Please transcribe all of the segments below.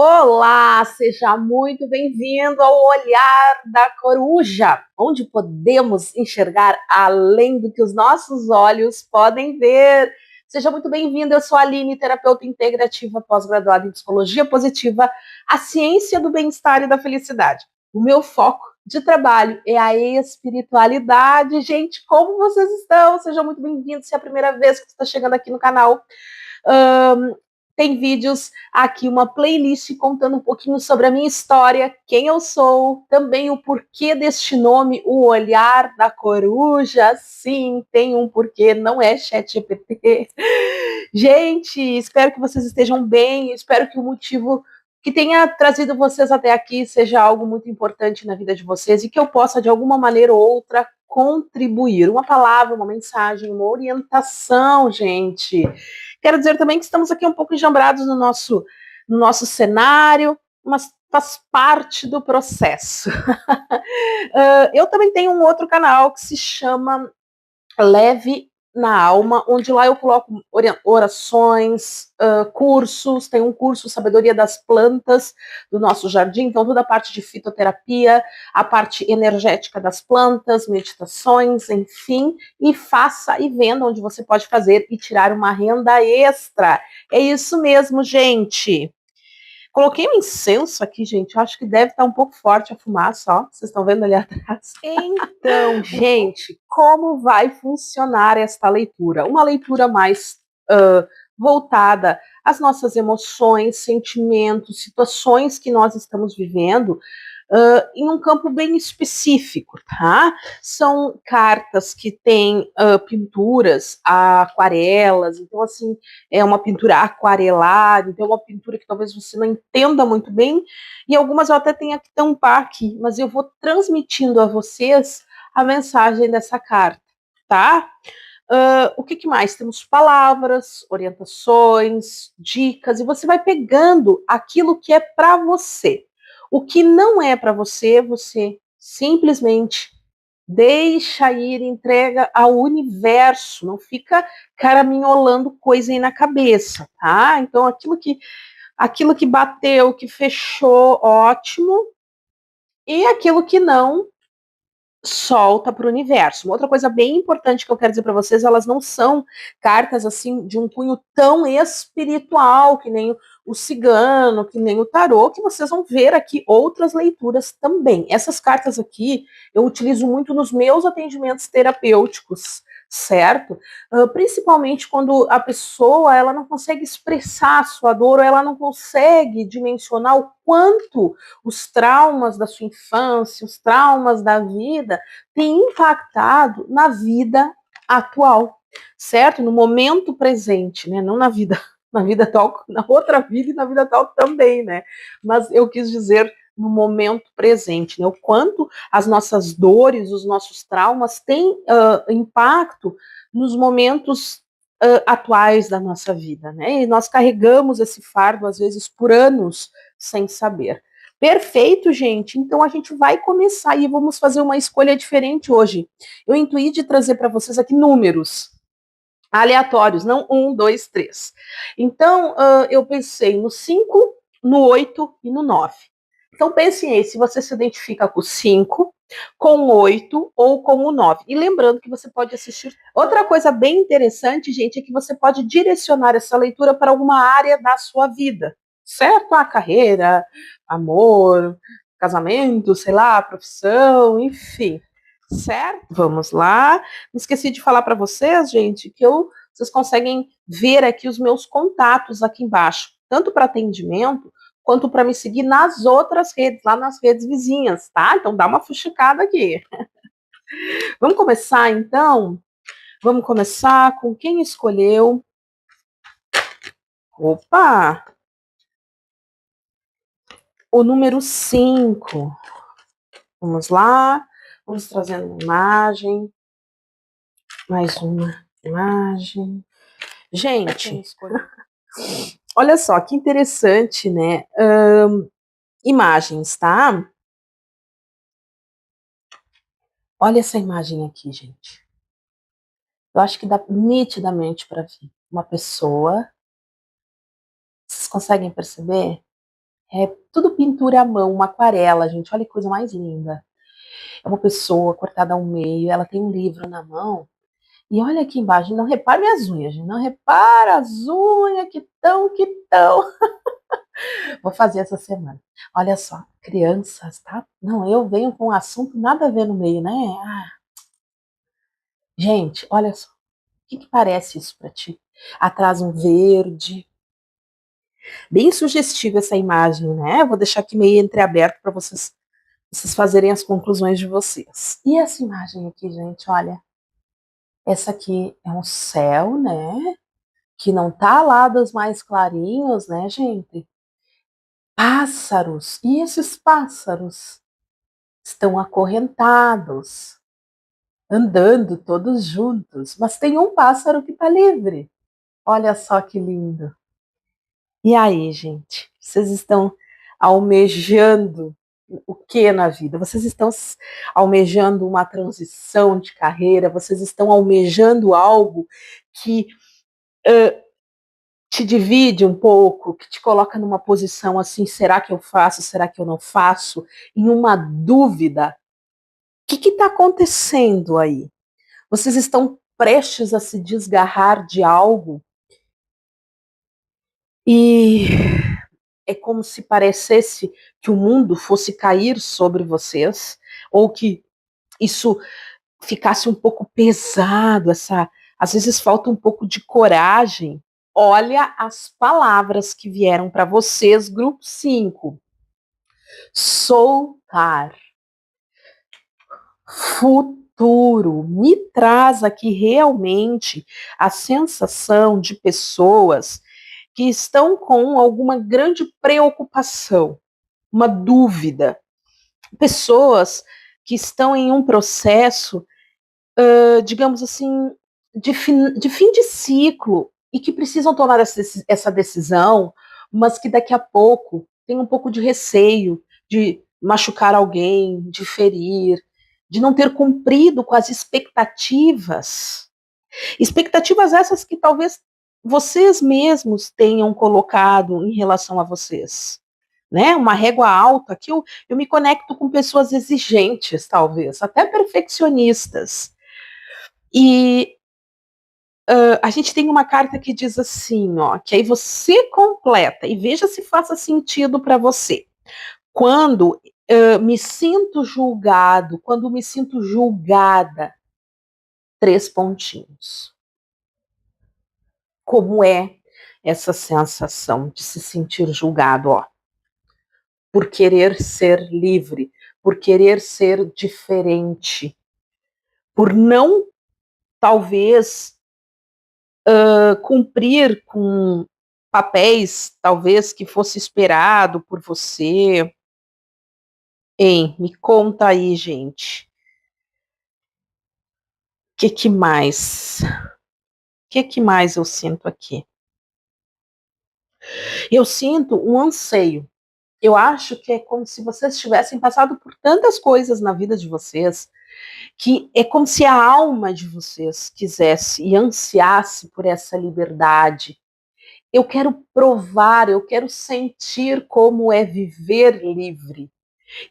Olá, seja muito bem-vindo ao Olhar da Coruja, onde podemos enxergar além do que os nossos olhos podem ver. Seja muito bem-vindo, eu sou a Aline, terapeuta integrativa pós-graduada em Psicologia Positiva, a ciência do bem-estar e da felicidade. O meu foco de trabalho é a espiritualidade. Gente, como vocês estão? Sejam muito bem-vindos, se é a primeira vez que você está chegando aqui no canal. Tem vídeos aqui, uma playlist contando um pouquinho sobre a minha história, quem eu sou, também o porquê deste nome, o Olhar da Coruja. Sim, tem um porquê, não é ChatGPT. Gente, espero que vocês estejam bem, espero que o motivo que tenha trazido vocês até aqui seja algo muito importante na vida de vocês e que eu possa, de alguma maneira ou outra, contribuir. Uma palavra, uma mensagem, uma orientação, gente. Quero dizer também que estamos aqui um pouco enjambrados no nosso cenário, mas faz parte do processo. Eu também tenho um outro canal que se chama Leve na Alma, onde lá eu coloco orações, cursos, tem um curso Sabedoria das Plantas do nosso jardim, então toda a parte de fitoterapia, a parte energética das plantas, meditações, enfim, e faça e venda onde você pode fazer e tirar uma renda extra. É isso mesmo, gente. Coloquei um incenso aqui, gente. Eu acho que deve estar um pouco forte a fumaça, ó. Vocês estão vendo ali atrás? Então, gente, como vai funcionar esta leitura? Uma leitura mais voltada às nossas emoções, sentimentos, situações que nós estamos vivendo, em um campo bem específico, tá? São cartas que têm pinturas, aquarelas, então, assim, é uma pintura aquarelada, então é uma pintura que talvez você não entenda muito bem, e algumas eu até tenho que tampar aqui, mas eu vou transmitindo a vocês a mensagem dessa carta, tá? O que mais? Temos palavras, orientações, dicas, e você vai pegando aquilo que é para você. O que não é para você, você simplesmente deixa ir, entrega ao universo, não fica caraminholando coisa aí na cabeça, tá? Então, aquilo que bateu, que fechou, ótimo, e aquilo que não, solta para o universo. Uma outra coisa bem importante que eu quero dizer para vocês, elas não são cartas assim de um cunho tão espiritual que nem o cigano, que nem o tarô, que vocês vão ver aqui outras leituras também. Essas cartas aqui eu utilizo muito nos meus atendimentos terapêuticos, certo? Principalmente quando a pessoa ela não consegue expressar a sua dor, ou ela não consegue dimensionar o quanto os traumas da sua infância, os traumas da vida têm impactado na vida atual, certo? No momento presente, né? Não na vida atual, na outra vida e na vida atual também, né? Mas eu quis dizer no momento presente, né? O quanto as nossas dores, os nossos traumas têm impacto nos momentos atuais da nossa vida, né? E nós carregamos esse fardo às vezes por anos sem saber. Perfeito, gente. Então a gente vai começar e vamos fazer uma escolha diferente hoje. Eu intuí de trazer para vocês aqui números aleatórios, não 1, 2, 3. Então eu pensei no 5, no 8 e no 9. Então pensem aí, se você se identifica com o 5, com o 8 ou com o 9. E lembrando que você pode assistir. Outra coisa bem interessante, gente, é que você pode direcionar essa leitura para alguma área da sua vida, certo? A carreira, amor, casamento, sei lá, profissão, enfim. Certo? Vamos lá. Não esqueci de falar para vocês, gente, que vocês conseguem ver aqui os meus contatos aqui embaixo, tanto para atendimento quanto para me seguir nas outras redes, lá nas redes vizinhas, tá? Então dá uma fuxicada aqui. Vamos começar então? Vamos começar com quem escolheu. Opa! O número 5. Vamos lá. Vamos trazendo uma imagem. Mais uma imagem. Gente, olha só que interessante, né? Imagens, tá? Olha essa imagem aqui, gente. Eu acho que dá nitidamente para ver uma pessoa. Vocês conseguem perceber? É tudo pintura à mão, uma aquarela, gente. Olha que coisa mais linda. É uma pessoa cortada ao meio, ela tem um livro na mão. E olha aqui embaixo, não repare minhas unhas, gente. Não repara as unhas que tão, que tão. Vou fazer essa semana. Olha só, crianças, tá? Não, eu venho com um assunto nada a ver no meio, né? Ah, gente, olha só. O que parece isso para ti? Atrás um verde. Bem sugestiva essa imagem, né? Eu vou deixar aqui meio entreaberto para vocês fazerem as conclusões de vocês. E essa imagem aqui, gente, olha. Essa aqui é um céu, né? Que não tá lá dos mais clarinhos, né, gente? Pássaros. E esses pássaros estão acorrentados, andando todos juntos. Mas tem um pássaro que tá livre. Olha só que lindo. E aí, gente? Vocês estão almejando o que na vida? Vocês estão almejando uma transição de carreira? Vocês estão almejando algo que te divide um pouco, que te coloca numa posição assim, será que eu faço, será que eu não faço? Em uma dúvida. O que está acontecendo aí? Vocês estão prestes a se desgarrar de algo e é como se parecesse que o mundo fosse cair sobre vocês, ou que isso ficasse um pouco pesado, às vezes falta um pouco de coragem. Olha as palavras que vieram para vocês, grupo 5. Soltar. Futuro. Me traz aqui realmente a sensação de pessoas que estão com alguma grande preocupação, uma dúvida. Pessoas que estão em um processo, digamos assim, de fim de ciclo e que precisam tomar essa decisão, mas que daqui a pouco tem um pouco de receio de machucar alguém, de ferir, de não ter cumprido com as expectativas. Expectativas essas que talvez vocês mesmos tenham colocado em relação a vocês. Né? Uma régua alta, que eu me conecto com pessoas exigentes, talvez, até perfeccionistas. E a gente tem uma carta que diz assim, ó, que aí você completa e veja se faça sentido para você. Quando me sinto julgado, quando me sinto julgada, 3 pontinhos. Como é essa sensação de se sentir julgado, ó? Por querer ser livre, por querer ser diferente, por não, talvez, cumprir com papéis, talvez, que fosse esperado por você. Hein, me conta aí, gente. O que mais? O que mais eu sinto aqui? Eu sinto um anseio. Eu acho que é como se vocês tivessem passado por tantas coisas na vida de vocês, que é como se a alma de vocês quisesse e ansiasse por essa liberdade. Eu quero provar, eu quero sentir como é viver livre.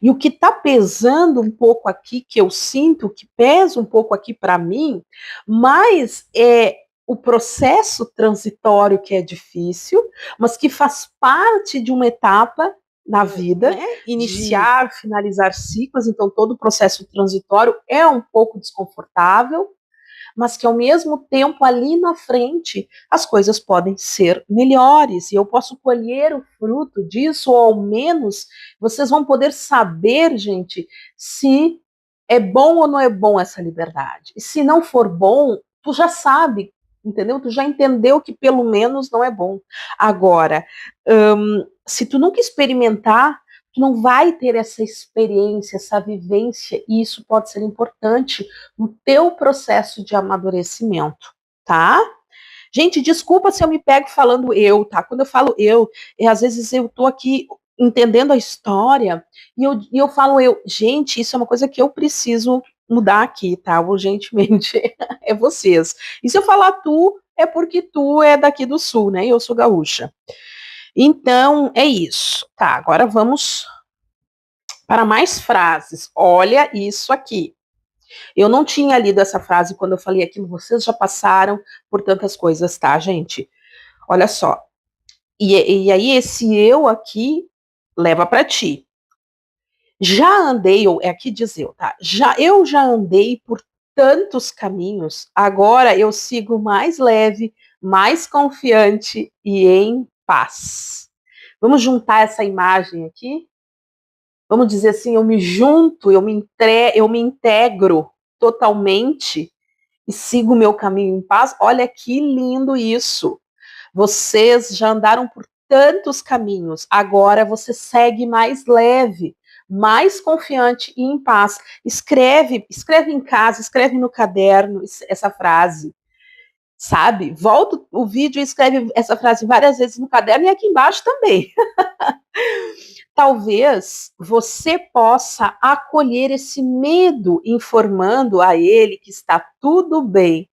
E o que está pesando um pouco aqui, que eu sinto, que pesa um pouco aqui para mim, mas é o processo transitório que é difícil, mas que faz parte de uma etapa na vida, né? Iniciar, finalizar ciclos, então todo o processo transitório é um pouco desconfortável, mas que ao mesmo tempo ali na frente as coisas podem ser melhores e eu posso colher o fruto disso, ou ao menos vocês vão poder saber, gente, se é bom ou não é bom essa liberdade. E se não for bom, tu já sabe, entendeu? Tu já entendeu que pelo menos não é bom. Agora, se tu nunca experimentar, tu não vai ter essa experiência, essa vivência, e isso pode ser importante no teu processo de amadurecimento, tá? Gente, desculpa se eu me pego falando eu, tá? Quando eu falo eu, às vezes eu tô aqui entendendo a história e eu falo eu. Gente, isso é uma coisa que eu preciso mudar aqui, tá? Urgentemente. É vocês. E se eu falar tu, é porque tu é daqui do sul, né? Eu sou gaúcha. Então, é isso. Tá, agora vamos para mais frases. Olha isso aqui. Eu não tinha lido essa frase quando eu falei aquilo, vocês já passaram por tantas coisas, tá, gente? Olha só. E aí, esse eu aqui leva para ti. Já andei, ou é aqui diz eu, tá? Eu já andei por tantos caminhos, agora eu sigo mais leve, mais confiante e em paz. Vamos juntar essa imagem aqui? Vamos dizer assim, eu me junto, eu me integro totalmente e sigo o meu caminho em paz. Olha que lindo isso. Vocês já andaram por tantos caminhos, agora você segue mais leve, mais confiante e em paz. Escreve em casa, escreve no caderno essa frase, sabe? Volta o vídeo e escreve essa frase várias vezes no caderno e aqui embaixo também. Talvez você possa acolher esse medo, informando a ele que está tudo bem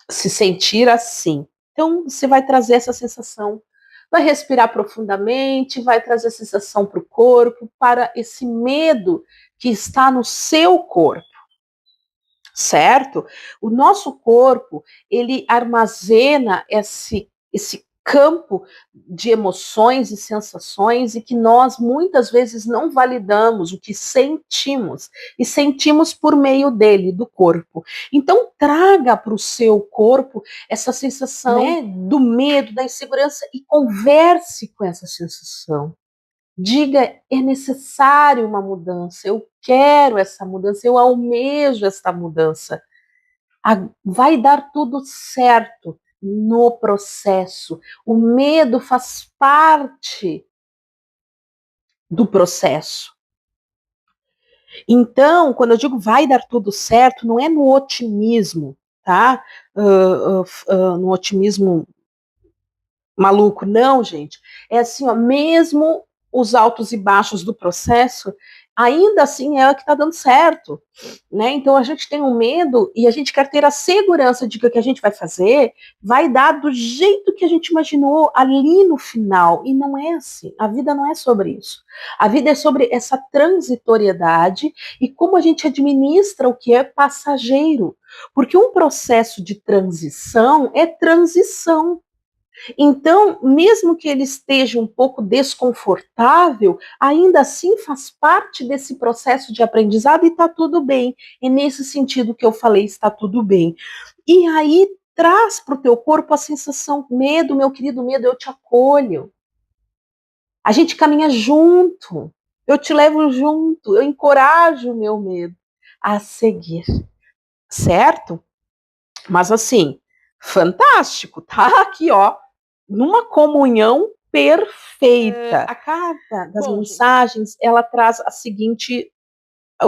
se sentir assim. Então, você vai trazer essa sensação, vai respirar profundamente, vai trazer a sensação para o corpo, para esse medo que está no seu corpo, certo? O nosso corpo, ele armazena esse campo de emoções e sensações e que nós muitas vezes não validamos o que sentimos e sentimos por meio dele, do corpo. Então traga para o seu corpo essa sensação, né, do medo, da insegurança e converse com essa sensação. Diga, é necessário uma mudança, eu quero essa mudança, eu almejo essa mudança. Vai dar tudo certo no processo. O medo faz parte do processo. Então, quando eu digo vai dar tudo certo, não é no otimismo, tá? No otimismo maluco, não, gente. É assim, ó, mesmo os altos e baixos do processo, ainda assim é o que está dando certo, né? Então a gente tem um medo e a gente quer ter a segurança de que o que a gente vai fazer vai dar do jeito que a gente imaginou ali no final. E não é assim. A vida não é sobre isso. A vida é sobre essa transitoriedade e como a gente administra o que é passageiro. Porque um processo de transição é transição. Então, mesmo que ele esteja um pouco desconfortável, ainda assim faz parte desse processo de aprendizado e está tudo bem. É nesse sentido que eu falei, está tudo bem. E aí traz para o teu corpo a sensação, medo, meu querido medo, eu te acolho. A gente caminha junto, eu te levo junto, eu encorajo o meu medo a seguir, certo? Mas assim, fantástico, tá aqui, ó, numa comunhão perfeita. A carta das mensagens, ela traz o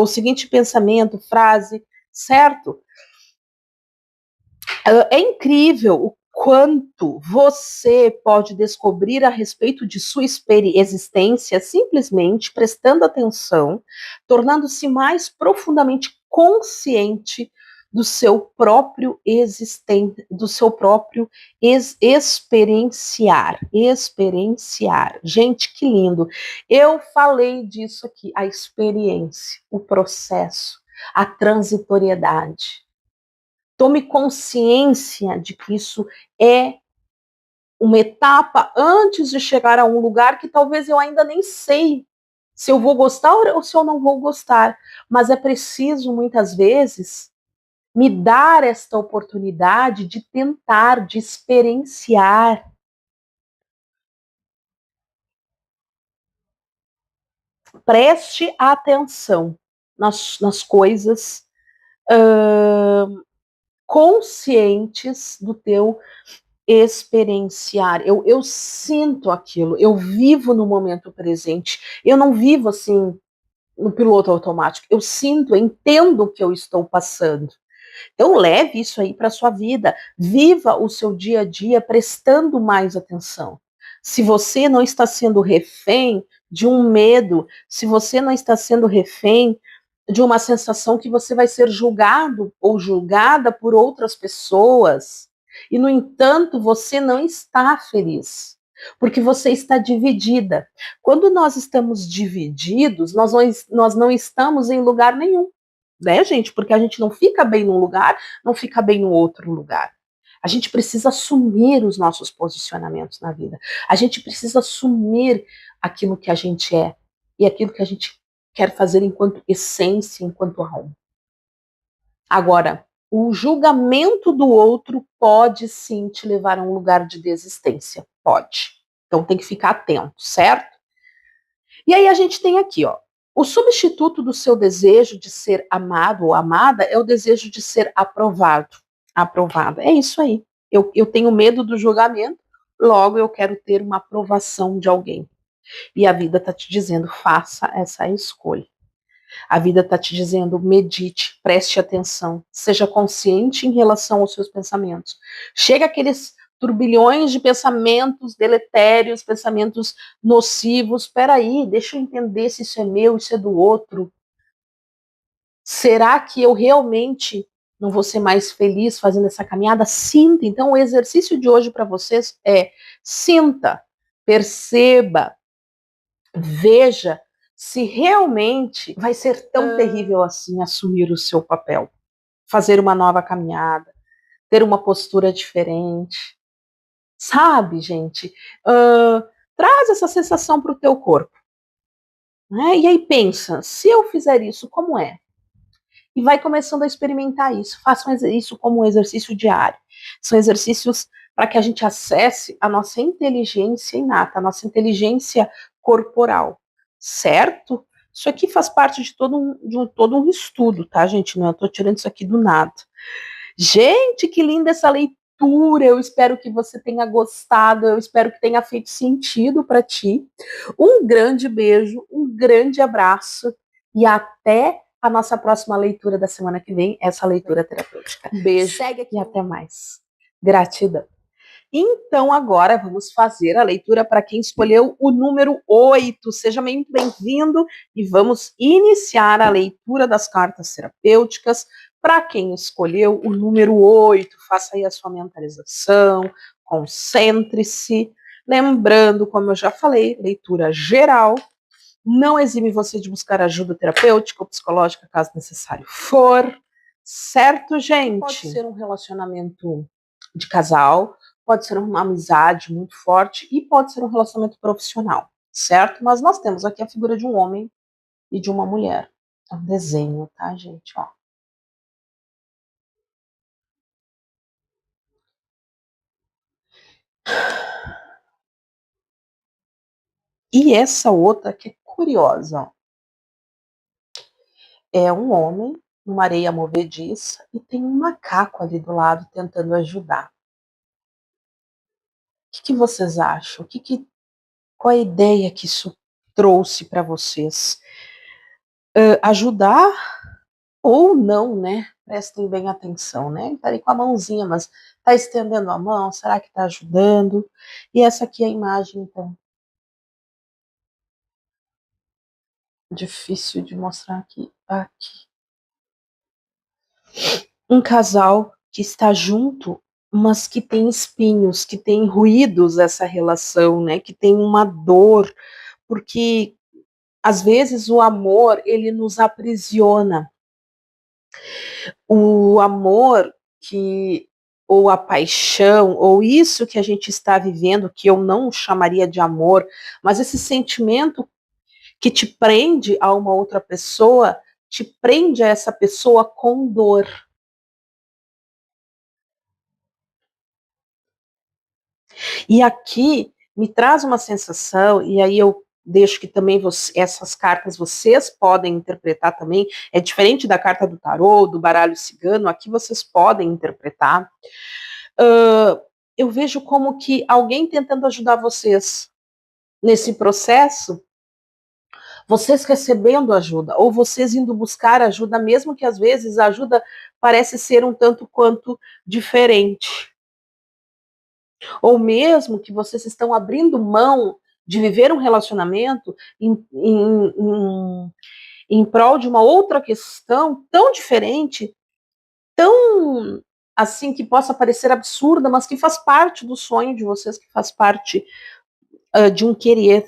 seguinte pensamento, frase, certo? É incrível o quanto você pode descobrir a respeito de sua existência simplesmente prestando atenção, tornando-se mais profundamente consciente do seu próprio experienciar. Gente, que lindo. Eu falei disso aqui, a experiência, o processo, a transitoriedade. Tome consciência de que isso é uma etapa antes de chegar a um lugar que talvez eu ainda nem sei se eu vou gostar ou se eu não vou gostar. Mas é preciso, muitas vezes, me dar esta oportunidade de tentar, de experienciar. Preste atenção nas coisas conscientes do teu experienciar. Eu sinto aquilo, eu vivo no momento presente. Eu não vivo assim no piloto automático. Eu sinto, eu entendo o que eu estou passando. Então leve isso aí para a sua vida. Viva o seu dia a dia prestando mais atenção. Se você não está sendo refém de um medo, se você não está sendo refém de uma sensação que você vai ser julgado ou julgada por outras pessoas, e no entanto você não está feliz. porque você está dividida. Quando nós estamos divididos, nós não estamos em lugar nenhum, né, gente? Porque a gente não fica bem num lugar, não fica bem no outro lugar. A gente precisa assumir os nossos posicionamentos na vida. A gente precisa assumir aquilo que a gente é e aquilo que a gente quer fazer enquanto essência, enquanto alma. Agora, o julgamento do outro pode sim te levar a um lugar de desistência. Pode. Então tem que ficar atento, certo? E aí a gente tem aqui, ó. O substituto do seu desejo de ser amado ou amada é o desejo de ser aprovado. Aprovada. É isso aí. Eu tenho medo do julgamento, logo eu quero ter uma aprovação de alguém. E a vida está te dizendo, faça essa escolha. A vida está te dizendo, medite, preste atenção, seja consciente em relação aos seus pensamentos. Chega aqueles turbilhões de pensamentos deletérios, pensamentos nocivos. Espera aí, deixa eu entender se isso é meu, isso é do outro. Será que eu realmente não vou ser mais feliz fazendo essa caminhada? Sinta. Então, o exercício de hoje para vocês é sinta, perceba, veja se realmente vai ser tão terrível assim assumir o seu papel, fazer uma nova caminhada, ter uma postura diferente. Sabe, gente? Traz essa sensação para o teu corpo. Né? E aí pensa, se eu fizer isso, como é? E vai começando a experimentar isso. Façam isso como um exercício diário. São exercícios para que a gente acesse a nossa inteligência inata, a nossa inteligência corporal, certo? Isso aqui faz parte de todo um estudo, tá, gente? Não, eu estou tirando isso aqui do nada. Gente, que linda essa leitura! Eu espero que você tenha gostado, eu espero que tenha feito sentido para ti. Um grande beijo, um grande abraço e até a nossa próxima leitura da semana que vem, essa leitura terapêutica. Beijo e até mais. Gratidão. Então, agora vamos fazer a leitura para quem escolheu o número 8. Seja muito bem-vindo e vamos iniciar a leitura das cartas terapêuticas para quem escolheu o número 8. Faça aí a sua mentalização, concentre-se. Lembrando, como eu já falei, leitura geral. Não exime você de buscar ajuda terapêutica ou psicológica, caso necessário for. Certo, gente? Pode ser um relacionamento de casal, pode ser uma amizade muito forte e pode ser um relacionamento profissional, certo? Mas nós temos aqui a figura de um homem e de uma mulher. É um desenho, tá, gente? Ó. E essa outra que é curiosa, ó. É um homem numa areia movediça e tem um macaco ali do lado tentando ajudar. O que vocês acham? Qual a ideia que isso trouxe para vocês? Ajudar ou não, né? Prestem bem atenção, né? Tá ali com a mãozinha, mas tá estendendo a mão, será que tá ajudando? E essa aqui é a imagem, então. Difícil de mostrar aqui. Aqui. Um casal que está junto, mas que tem espinhos, que tem ruídos essa relação, né? Que tem uma dor, porque às vezes o amor, ele nos aprisiona. O amor que ou a paixão, ou isso que a gente está vivendo, que eu não chamaria de amor, mas esse sentimento que te prende a uma outra pessoa, te prende a essa pessoa com dor. E aqui me traz uma sensação, e aí eu deixo que também essas cartas vocês podem interpretar também, é diferente da carta do tarô, do baralho cigano, aqui vocês podem interpretar. Eu vejo como que alguém tentando ajudar vocês nesse processo, vocês recebendo ajuda, ou vocês indo buscar ajuda, mesmo que às vezes a ajuda parece ser um tanto quanto diferente. Ou mesmo que vocês estão abrindo mão de viver um relacionamento em prol de uma outra questão tão diferente, tão assim que possa parecer absurda, mas que faz parte do sonho de vocês, que faz parte de um querer,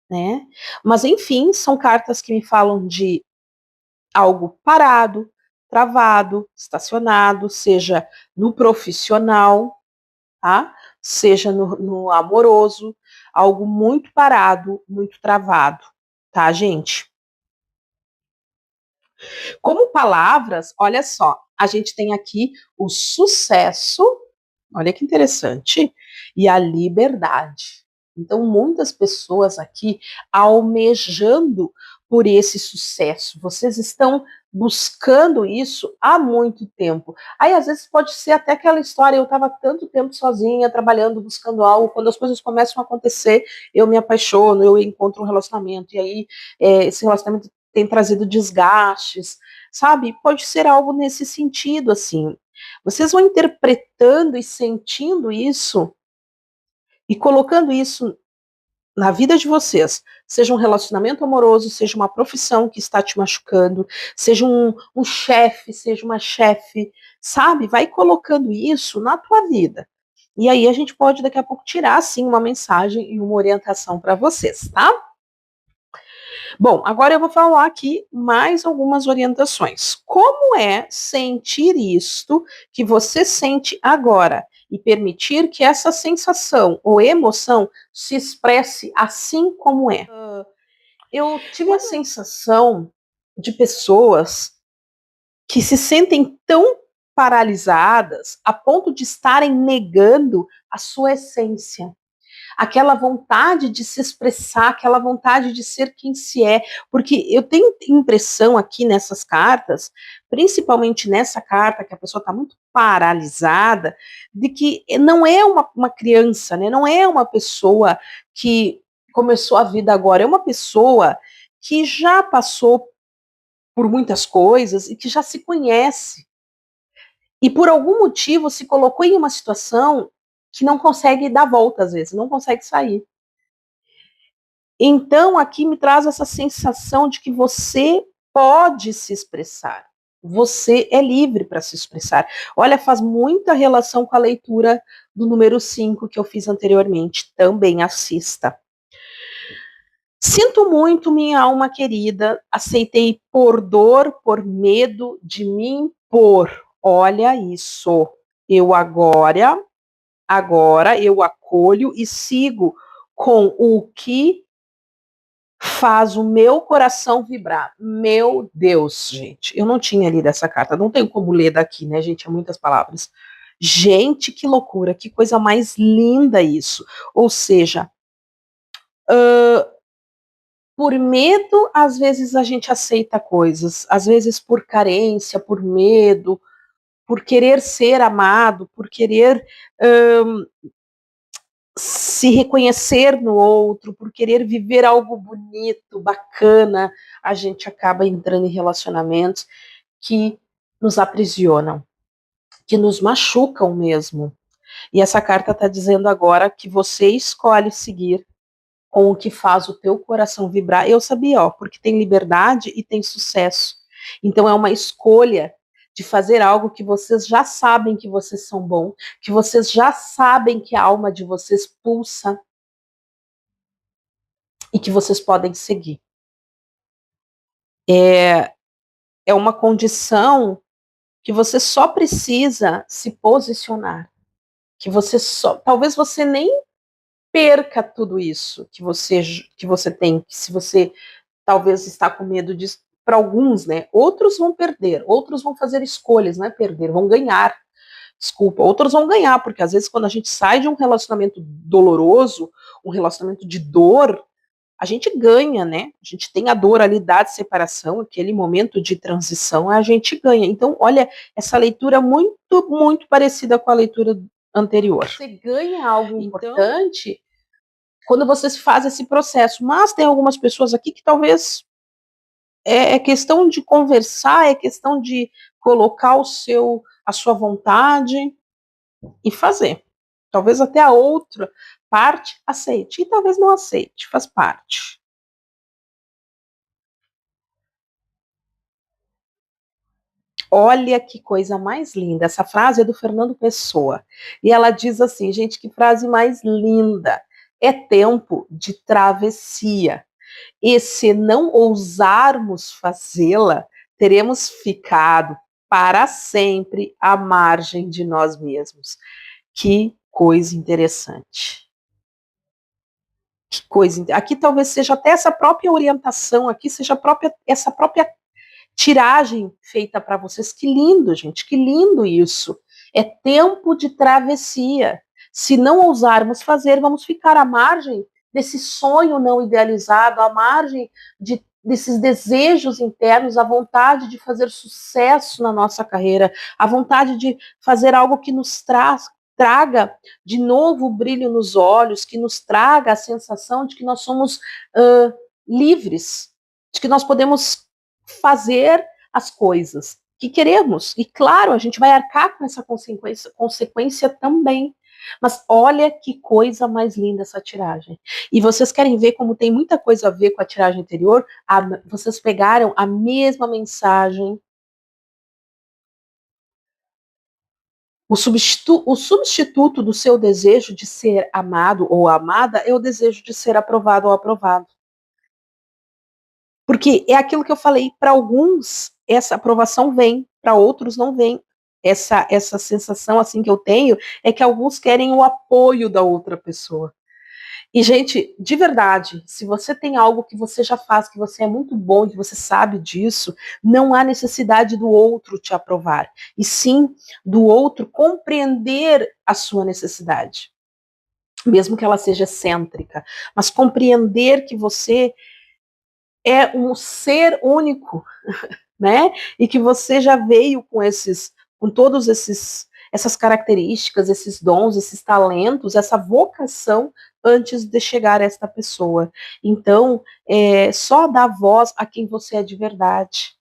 né? Mas enfim, são cartas que me falam de algo parado, travado, estacionado, seja no profissional, tá? Seja no amoroso, algo muito parado, muito travado, tá, gente? Como palavras, olha só, a gente tem aqui o sucesso, olha que interessante, e a liberdade. Então, muitas pessoas aqui almejando por esse sucesso. Vocês estão buscando isso há muito tempo. Aí, às vezes, pode ser até aquela história: eu estava tanto tempo sozinha, trabalhando, buscando algo, quando as coisas começam a acontecer, eu me apaixono, eu encontro um relacionamento, e aí esse relacionamento tem trazido desgastes, sabe? Pode ser algo nesse sentido, assim. Vocês vão interpretando e sentindo isso e colocando isso na vida de vocês, seja um relacionamento amoroso, seja uma profissão que está te machucando, seja um chefe, seja uma chefe, sabe? Vai colocando isso na tua vida. E aí a gente pode daqui a pouco tirar, assim, uma mensagem e uma orientação para vocês, tá? Bom, agora eu vou falar aqui mais algumas orientações. Como é sentir isto que você sente agora e permitir que essa sensação ou emoção se expresse assim como é? Eu tive a sensação de pessoas que se sentem tão paralisadas a ponto de estarem negando a sua essência, aquela vontade de se expressar, aquela vontade de ser quem se é, porque eu tenho impressão aqui nessas cartas, principalmente nessa carta que a pessoa está muito paralisada, de que não é uma criança, né? Não é uma pessoa que começou a vida agora, é uma pessoa que já passou por muitas coisas e que já se conhece. E por algum motivo se colocou em uma situação que não consegue dar volta às vezes, não consegue sair. Então, aqui me traz essa sensação de que você pode se expressar. Você é livre para se expressar. Olha, faz muita relação com a leitura do número 5 que eu fiz anteriormente. Também assista. Sinto muito, minha alma querida. Aceitei por dor, por medo de me impor. Olha isso. Eu agora eu acolho e sigo com o que faz o meu coração vibrar. Meu Deus, gente, eu não tinha lido essa carta, não tenho como ler daqui, né, gente? É muitas palavras. Gente, que loucura, que coisa mais linda isso. Ou seja, por medo, às vezes a gente aceita coisas, às vezes por carência, por medo, por querer ser amado, por querer se reconhecer no outro, por querer viver algo bonito, bacana, a gente acaba entrando em relacionamentos que nos aprisionam, que nos machucam mesmo. E essa carta está dizendo agora que você escolhe seguir com o que faz o teu coração vibrar. Eu sabia, ó, porque tem liberdade e tem sucesso. Então é uma escolha de fazer algo que vocês já sabem que vocês são bons, que vocês já sabem que a alma de vocês pulsa e que vocês podem seguir. É uma condição que você só precisa se posicionar, que você só, talvez você nem perca tudo isso que você tem, que se você talvez está com medo disso, para alguns, né? Outros vão perder, outros vão fazer escolhas, não é perder, vão ganhar. Desculpa, outros vão ganhar, porque às vezes quando a gente sai de um relacionamento doloroso, um relacionamento de dor, a gente ganha, né? A gente tem a dor ali da separação, aquele momento de transição, a gente ganha. Então, olha, essa leitura muito, muito parecida com a leitura anterior. Você ganha algo importante quando você faz esse processo, mas tem algumas pessoas aqui que talvez é questão de conversar, é questão de colocar a sua vontade e fazer. Talvez até a outra parte aceite, e talvez não aceite, faz parte. Olha que coisa mais linda. Essa frase é do Fernando Pessoa. E ela diz assim, gente, que frase mais linda. é tempo de travessia. E se não ousarmos fazê-la, teremos ficado para sempre à margem de nós mesmos. Que coisa interessante. Que coisa. Aqui talvez seja até essa própria orientação, aqui seja essa própria tiragem feita para vocês. Que lindo, gente, que lindo isso. É tempo de travessia. Se não ousarmos fazer, vamos ficar à margem desse sonho não idealizado, à margem desses desejos internos, a vontade de fazer sucesso na nossa carreira, a vontade de fazer algo que nos traga de novo o brilho nos olhos, que nos traga a sensação de que nós somos livres, de que nós podemos fazer as coisas que queremos. E claro, a gente vai arcar com essa consequência também. Mas olha que coisa mais linda essa tiragem. E vocês querem ver como tem muita coisa a ver com a tiragem anterior? Vocês pegaram a mesma mensagem. O substituto do seu desejo de ser amado ou amada é o desejo de ser aprovado ou aprovado. Porque é aquilo que eu falei, para alguns essa aprovação vem, para outros não vem. Essa sensação assim que eu tenho é que alguns querem o apoio da outra pessoa. E, gente, de verdade, se você tem algo que você já faz, que você é muito bom, que você sabe disso, não há necessidade do outro te aprovar, e sim do outro compreender a sua necessidade, mesmo que ela seja excêntrica, mas compreender que você é um ser único, né? E que você já veio com todos essas características, esses dons, esses talentos, essa vocação antes de chegar a esta pessoa. Então, só dá voz a quem você é de verdade.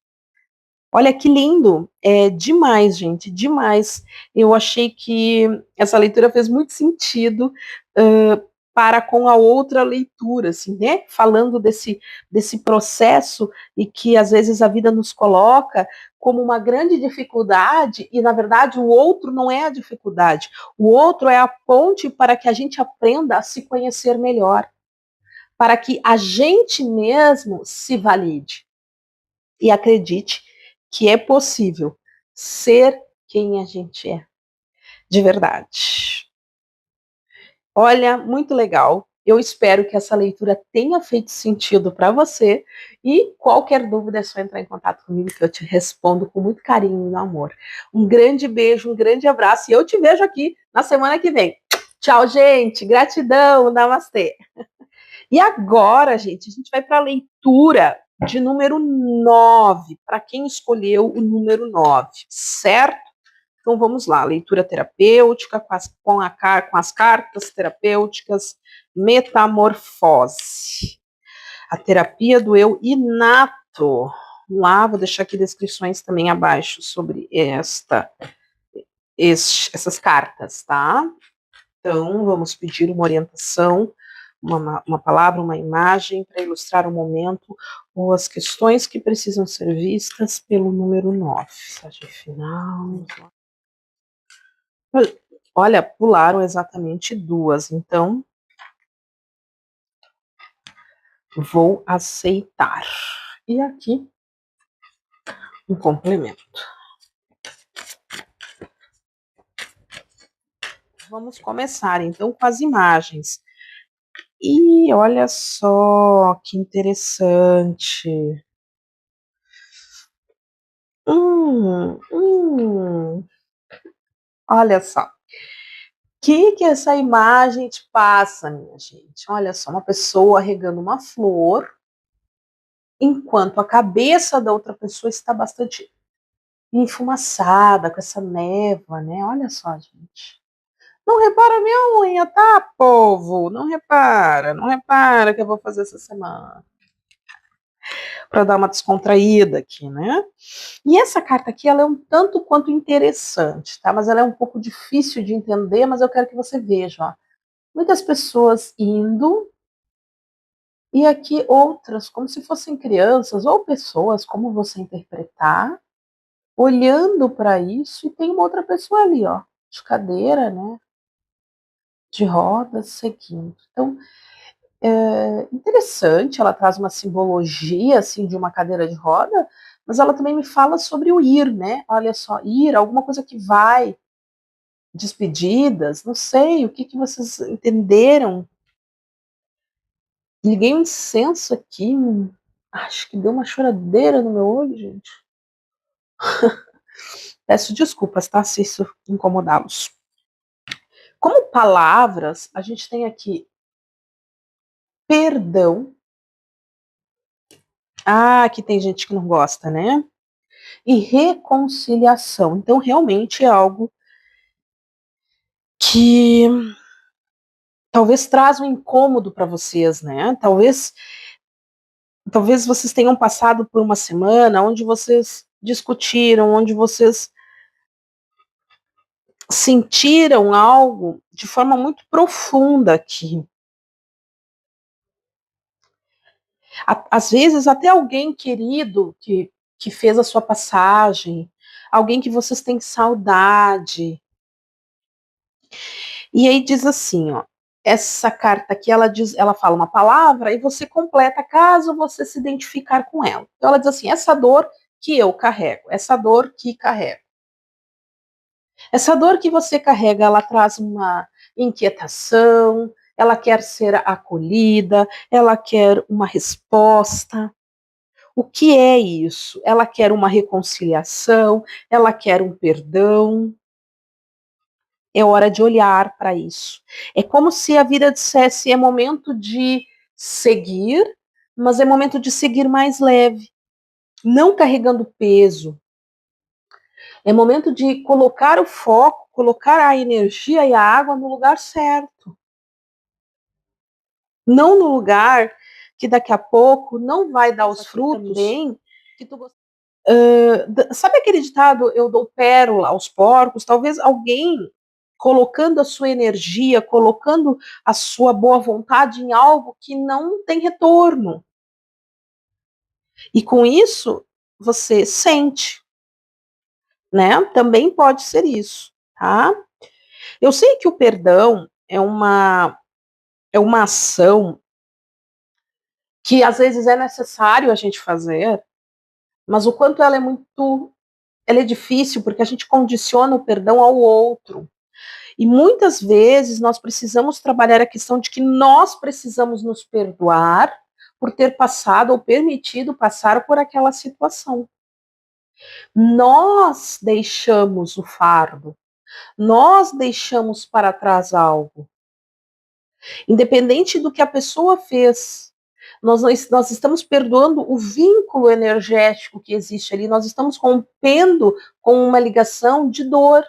Olha que lindo, é demais, gente, demais. Eu achei que essa leitura fez muito sentido para com a outra leitura, assim, né? Falando desse processo e que às vezes a vida nos coloca como uma grande dificuldade e na verdade o outro não é a dificuldade, o outro é a ponte para que a gente aprenda a se conhecer melhor, para que a gente mesmo se valide e acredite que é possível ser quem a gente é, de verdade. Olha, muito legal. Eu espero que essa leitura tenha feito sentido para você e qualquer dúvida é só entrar em contato comigo que eu te respondo com muito carinho e amor. Um grande beijo, um grande abraço e eu te vejo aqui na semana que vem. Tchau, gente. Gratidão. Namastê. E agora, gente, a gente vai para a leitura de número 9, para quem escolheu o número 9, certo? Então vamos lá, leitura terapêutica com as cartas terapêuticas, metamorfose. A terapia do eu inato. Vamos lá, vou deixar aqui descrições também abaixo sobre essas cartas, tá? Então vamos pedir uma orientação, uma palavra, uma imagem para ilustrar o momento ou as questões que precisam ser vistas pelo número 9. Mensagem final. Olha, pularam exatamente duas, então vou aceitar. E aqui um complemento. Vamos começar então com as imagens. E olha só que interessante. Olha só. Que essa imagem te passa, minha gente? Olha só, uma pessoa regando uma flor, enquanto a cabeça da outra pessoa está bastante enfumaçada, com essa névoa, né? Olha só, gente. Não repara minha unha, tá, povo? Não repara que eu vou fazer essa semana. Para dar uma descontraída aqui, né? E essa carta aqui, ela é um tanto quanto interessante, tá? Mas ela é um pouco difícil de entender, mas eu quero que você veja, ó. Muitas pessoas indo e aqui outras, como se fossem crianças ou pessoas, como você interpretar, olhando para isso e tem uma outra pessoa ali, ó, de cadeira, né? de rodas seguindo. Então, interessante, ela traz uma simbologia assim de uma cadeira de roda, mas ela também me fala sobre o ir, né? Olha só, ir, alguma coisa que vai, despedidas, não sei, o que que vocês entenderam? Liguei um incenso aqui, acho que deu uma choradeira no meu olho, gente. Peço desculpas, tá? Se isso incomodá-los. Como palavras, a gente tem aqui perdão. Ah, aqui tem gente que não gosta, né? E reconciliação. Então, realmente é algo que talvez traz um incômodo para vocês, né? Talvez vocês tenham passado por uma semana onde vocês discutiram, onde vocês sentiram algo de forma muito profunda aqui. Às vezes, até alguém querido que fez a sua passagem, alguém que vocês têm saudade. E aí diz assim, ó, essa carta aqui, ela fala uma palavra e você completa caso você se identificar com ela. Então ela diz assim, essa dor que eu carrego, essa dor que carrego. Essa dor que você carrega, ela traz uma inquietação, ela quer ser acolhida, ela quer uma resposta. O que é isso? Ela quer uma reconciliação, ela quer um perdão. É hora de olhar para isso. É como se a vida dissesse: é momento de seguir, mas é momento de seguir mais leve, não carregando peso. É momento de colocar o foco, colocar a energia e a água no lugar certo. Não no lugar que daqui a pouco não vai dar os frutos também que tu sabe aquele ditado, eu dou pérola aos porcos? Talvez alguém colocando a sua energia, colocando a sua boa vontade em algo que não tem retorno. E com isso, você sente, né? Também pode ser isso, tá? Eu sei que o perdão é uma ação que às vezes é necessário a gente fazer, mas o quanto ela é difícil porque a gente condiciona o perdão ao outro. E muitas vezes nós precisamos trabalhar a questão de que nós precisamos nos perdoar por ter passado ou permitido passar por aquela situação. Nós deixamos o fardo, nós deixamos para trás algo. Independente do que a pessoa fez, nós estamos perdoando o vínculo energético que existe ali, nós estamos rompendo com uma ligação de dor.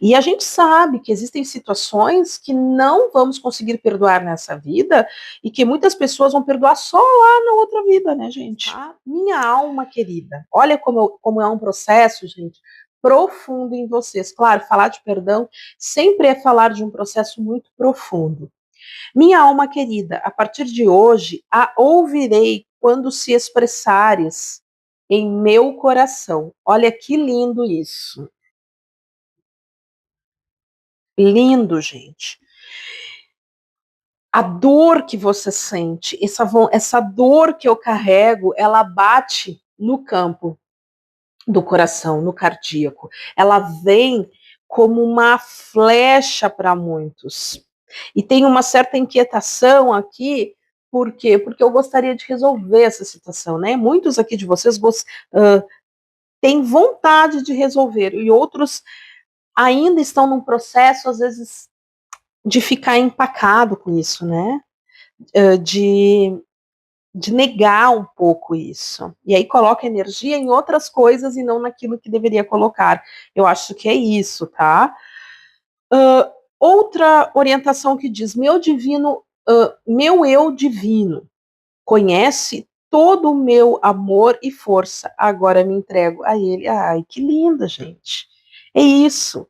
E a gente sabe que existem situações que não vamos conseguir perdoar nessa vida e que muitas pessoas vão perdoar só lá na outra vida, né, gente? Ah, minha alma querida, olha como é um processo, gente, profundo em vocês. Claro, falar de perdão sempre é falar de um processo muito profundo. Minha alma querida, a partir de hoje, a ouvirei quando se expressares em meu coração. Olha que lindo isso. Lindo, gente. A dor que você sente, essa dor que eu carrego, ela bate no campo do coração, no cardíaco. Ela vem como uma flecha para muitos. E tem uma certa inquietação aqui, por quê? Porque eu gostaria de resolver essa situação, né? Muitos aqui de vocês têm vontade de resolver, e outros ainda estão num processo, às vezes, de ficar empacado com isso, né? De, de negar um pouco isso. E aí coloca energia em outras coisas e não naquilo que deveria colocar. Eu acho que é isso, tá? Outra orientação que diz: meu eu divino conhece todo o meu amor e força. Agora me entrego a ele. Ai, que linda, gente. É isso.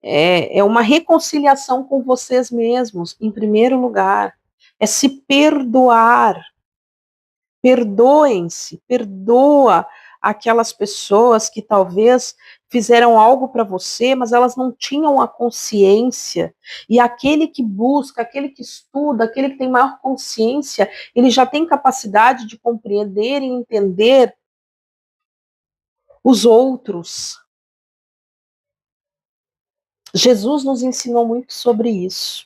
É uma reconciliação com vocês mesmos, em primeiro lugar. É se perdoar. Perdoem-se, perdoa aquelas pessoas que talvez fizeram algo para você, mas elas não tinham a consciência. E aquele que busca, aquele que estuda, aquele que tem maior consciência, ele já tem capacidade de compreender e entender os outros. Jesus nos ensinou muito sobre isso.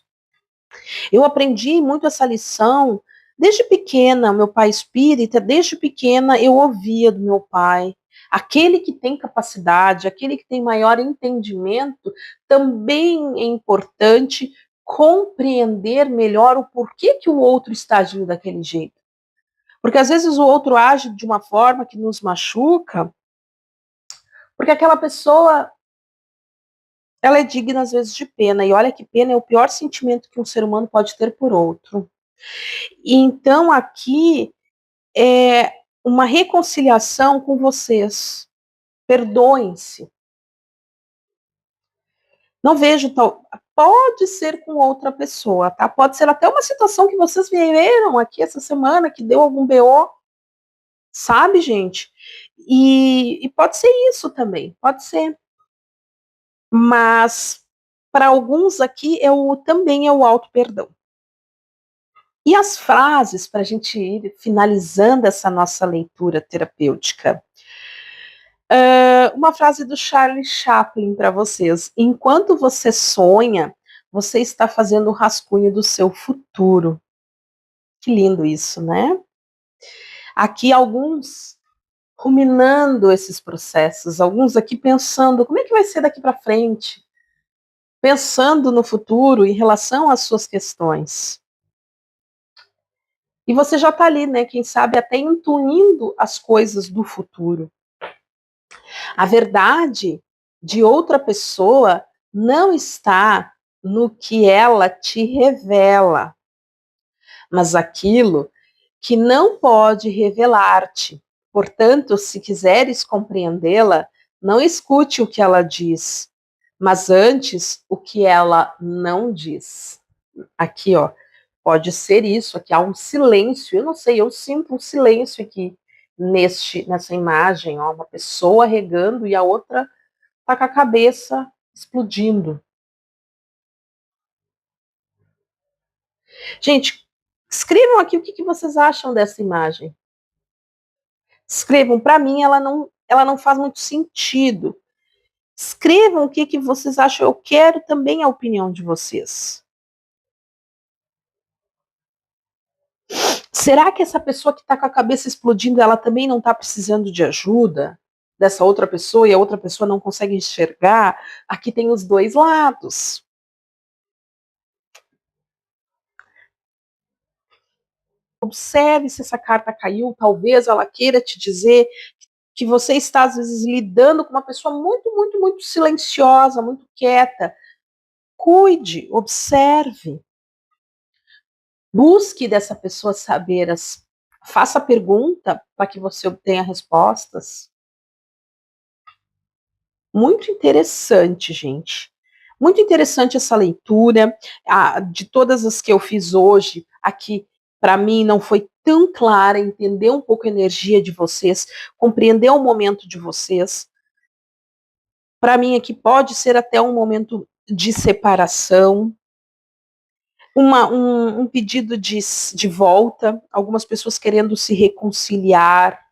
Eu aprendi muito essa lição desde pequena. Meu pai espírita, desde pequena eu ouvia do meu pai. Aquele que tem capacidade, aquele que tem maior entendimento, também é importante compreender melhor o porquê que o outro está agindo daquele jeito. Porque às vezes o outro age de uma forma que nos machuca, porque aquela pessoa, ela é digna às vezes de pena. E olha que pena é o pior sentimento que um ser humano pode ter por outro. E então aqui é uma reconciliação com vocês. Perdoem-se. Não vejo tal. Pode ser com outra pessoa, tá? Pode ser até uma situação que vocês viveram aqui essa semana, que deu algum BO, sabe, gente? E pode ser isso também, pode ser. Mas para alguns aqui também é o auto-perdão. E as frases, para a gente ir finalizando essa nossa leitura terapêutica. Uma frase do Charlie Chaplin para vocês. Enquanto você sonha, você está fazendo o rascunho do seu futuro. Que lindo isso, né? Aqui alguns ruminando esses processos, alguns aqui pensando como é que vai ser daqui para frente, pensando no futuro em relação às suas questões. E você já está ali, né? Quem sabe até intuindo as coisas do futuro. A verdade de outra pessoa não está no que ela te revela, mas aquilo que não pode revelar-te. Portanto, se quiseres compreendê-la, não escute o que ela diz, mas antes o que ela não diz. Aqui, ó, pode ser isso, aqui há um silêncio, eu não sei, eu sinto um silêncio aqui nessa imagem, ó, uma pessoa regando e a outra tá com a cabeça explodindo. Gente, escrevam aqui o que vocês acham dessa imagem. Escrevam, para mim ela não faz muito sentido. Escrevam o que vocês acham, eu quero também a opinião de vocês. Será que essa pessoa que está com a cabeça explodindo, ela também não está precisando de ajuda dessa outra pessoa e a outra pessoa não consegue enxergar? Aqui tem os dois lados. Observe se essa carta caiu, talvez ela queira te dizer que você está, às vezes, lidando com uma pessoa muito, muito, muito silenciosa, muito quieta. Cuide, observe. Busque dessa pessoa saber, faça pergunta para que você obtenha respostas. Muito interessante, gente. Muito interessante essa leitura. De todas as que eu fiz hoje, aqui, para mim, não foi tão clara. Entender um pouco a energia de vocês, compreender o momento de vocês. Para mim, aqui pode ser até um momento de separação. Um pedido de volta, algumas pessoas querendo se reconciliar,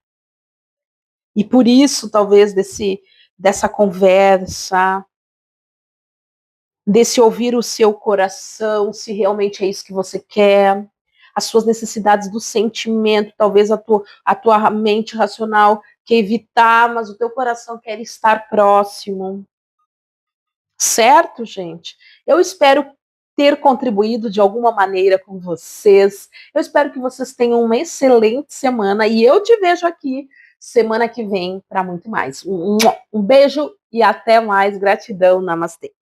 e por isso, talvez, dessa conversa, desse ouvir o seu coração, se realmente é isso que você quer, as suas necessidades do sentimento, talvez a tua mente racional quer evitar, mas o teu coração quer estar próximo. Certo, gente? Eu espero ter contribuído de alguma maneira com vocês. Eu espero que vocês tenham uma excelente semana e eu te vejo aqui semana que vem para muito mais. Um beijo e até mais. Gratidão. Namastê.